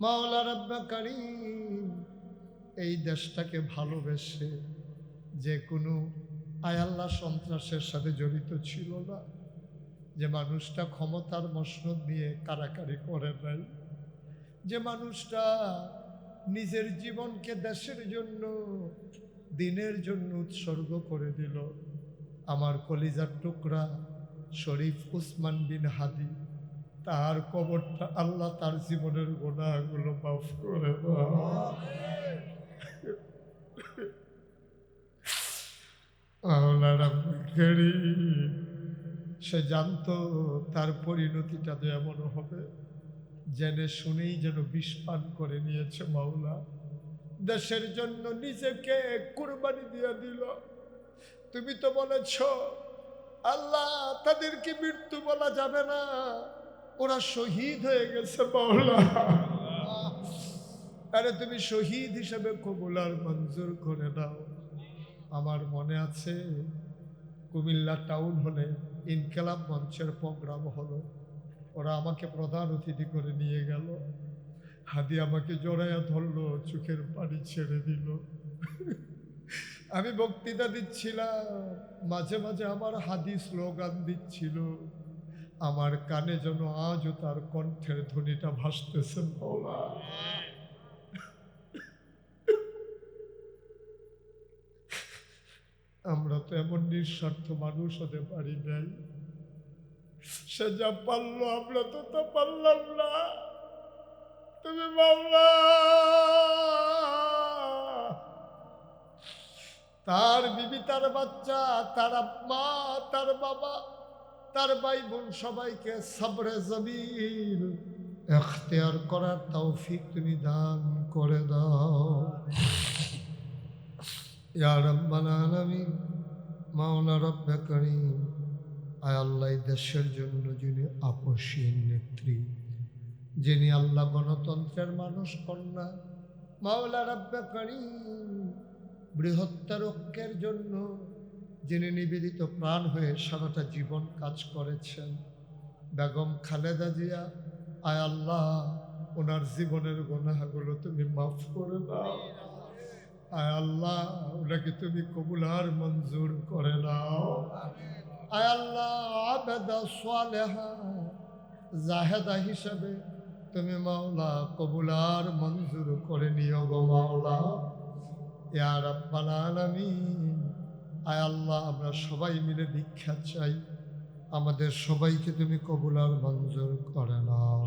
মাওলা রাব্বে কারীম এই দেশটাকে ভালোবেসে যে কোনো আল্লাহ সন্ত্রাসের সাথে জড়িত ছিল না, যে মানুষটা ক্ষমতার মসনদ নিয়ে কারাকারি করে নাই, যে মানুষটা নিজের জীবনকে দেশের জন্য দিনের জন্য উৎসর্গ করে দিল, আমার কলিজার টুকরা শরীফ উসমান বিন হাদি, তার কবরটা আল্লাহ তার জীবনের গুনাহগুলো মাফ করে দাও। আল্লাহ রাব্বুল কারীম সে জানতো তার পরিণতিটা যে এমন হবে, জেনে শুনেই যেন বিষ পান করে নিয়েছে। মাওলা দেশের জন্য নিজেকে কুরবানি দিয়ে দিল। তুমি তো বলেছ আল্লাহ তাদেরকে মৃত্যু বলা যাবে না, ওরা শহীদ হয়ে গেছে। মাওলা আরে তুমি শহীদ হিসেবে কবুল আর মঞ্জুর করে দাও। আমার মনে আছে কুমিল্লা টাউন হলে ইনকিলাব মঞ্চের প্রোগ্রাম হলো, ওরা আমাকে প্রধান অতিথি করে নিয়ে গেল। হাদি আমাকে জড়াইয়া ধরলো, চোখের পানি ছেড়ে দিল। আমি বক্তৃতা দিচ্ছিলাম, মাঝে মাঝে আমার হাদি স্লোগান দিচ্ছিল, আমার কানে যেন আজও তার কণ্ঠের ধ্বনিটা ভাসতেছে। মাওলা আমরা তো এমন নিঃস্বার্থ মানুষ হতে পারি নাই। সে যা পারলো আমরা তো তা পারলাম না। তুমি মাওলা তার বিবি, তার বাচ্চা, তার মা, তার বাবা, তার ভাই বোন সবাইকে সবরে জমিল ইখতিয়ার করার তৌফিক তুমি দান করে দাও ইয়া রাব্বাল আলামিন। মাওলা রব্বে কারীম, আয় আল্লাহ দেশের জন্য যিনি আপসীন নেত্রী, যিনি আল্লাহ গণতন্ত্রের মানুষ কন্যা, মাওলা রব্বে কারীম বৃহত্তর ঐক্যের জন্য যিনি নিবেদিত প্রাণ হয়ে সারাটা জীবন কাজ করেছেন, বেগম খালেদা জিয়া, আয় আল্লাহ ওনার জীবনের গুনাহগুলো তুমি মাফ করে দাও। আয় আল্লাহ ওনাকে তুমি কবুল আর মঞ্জুর করে নাও। আয় আল্লাহ আবেদা সালেহা জাহেদা হিসাবে তুমি মাওলা কবুল আর মঞ্জুর করে নিও গো মাওলা ইয়া রাব্বাল আলামিন। আয় আল্লাহ আমরা সবাই মিলে ভিক্ষা চাই, আমাদের সবাইকে তুমি কবুল আর মঞ্জুর করে নাও।